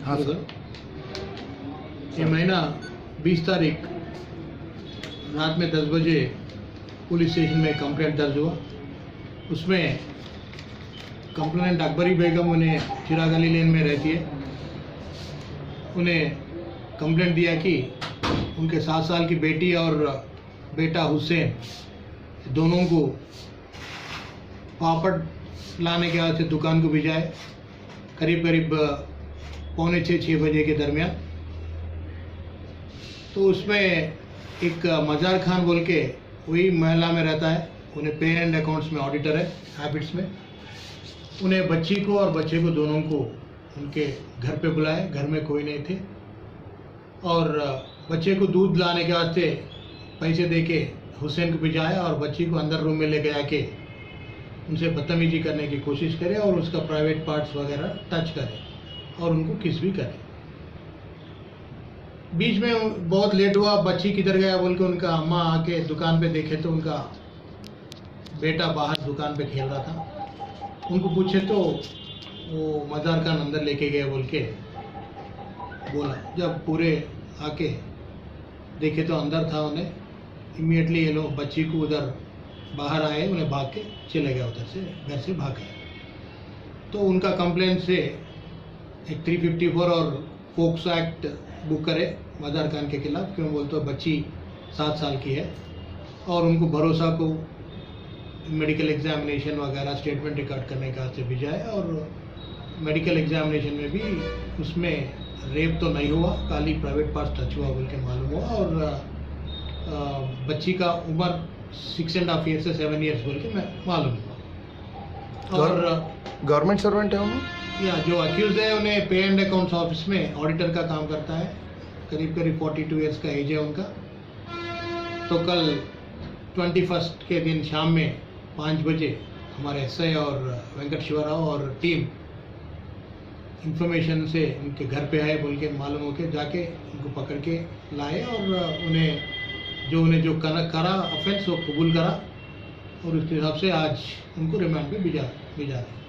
हाँ सर। ये महीना 20 तारीख रात में 10 बजे पुलिस स्टेशन में कंप्लेंट दर्ज हुआ। उसमें कंप्लेंट अकबरी बेगम उन्हें चिराग अली लेन में रहती है। उन्हें कंप्लेंट दिया कि उनके 7 साल की बेटी और बेटा हुसैन दोनों को पापड़ लाने के बाद से दुकान को भिजाए करीब 5:45-6 बजे के दरमियान। तो उसमें एक मजार खान बोल के वही महिला में रहता है, उन्हें पे एंड अकाउंट्स में ऑडिटर है हैबिट्स में। उन्हें बच्ची को और बच्चे को दोनों को उनके घर पे बुलाए, घर में कोई नहीं थे, और बच्चे को दूध लाने के वास्ते पैसे दे के हुसैन को भिजाया और बच्ची को अंदर रूम में लेके आके उनसे बदतमीजी करने की कोशिश करे और उसका प्राइवेट पार्ट्स वगैरह टच करे और उनको किस भी करे। बीच में बहुत लेट हुआ, बच्ची किधर गया बोल के उनका अम्मा आके दुकान पे देखे तो उनका बेटा बाहर दुकान पे खेल रहा था। उनको पूछे तो वो मजार खान अंदर लेके गए बोल के बोला। जब पूरे आके देखे तो अंदर था, उन्हें इमीडिएटली ये लोग बच्ची को उधर बाहर आए, उन्हें भाग के चले गया, उधर से घर से भाग गए। तो उनका कंप्लेंट से एक 354 और पोक्सो एक्ट बुक करे मजार खान के खिलाफ, क्यों बोलते हो बच्ची 7 साल की है और उनको भरोसा को मेडिकल एग्जामिनेशन वगैरह स्टेटमेंट रिकॉर्ड करने का से भिजाए। और मेडिकल एग्जामिनेशन में भी उसमें रेप तो नहीं हुआ, खाली प्राइवेट पार्ट्स टच हुआ बोल के मालूम हुआ। और बच्ची का उम्र 6.5 ईयर से 7 ईयर्स बोल के मैं मालूम हुआ। और गवर्नमेंट सर्वेंट है उन्होंने, या जो अक्यूज है उन्हें पे एंड अकाउंट्स ऑफिस में ऑडिटर का काम करता है, करीब 42 ईयर्स का एज है उनका। तो कल 21 के दिन शाम में 5 बजे हमारे एसआई और वेंकट शिवराव और टीम इंफॉर्मेशन से उनके घर पे आए बोल के मालूम हो के जाके उनको पकड़ के लाए और उन्हें जो करा ऑफेंस वो कबूल करा और उसके हिसाब से आज उनको रिमांड पे भिजा रहे।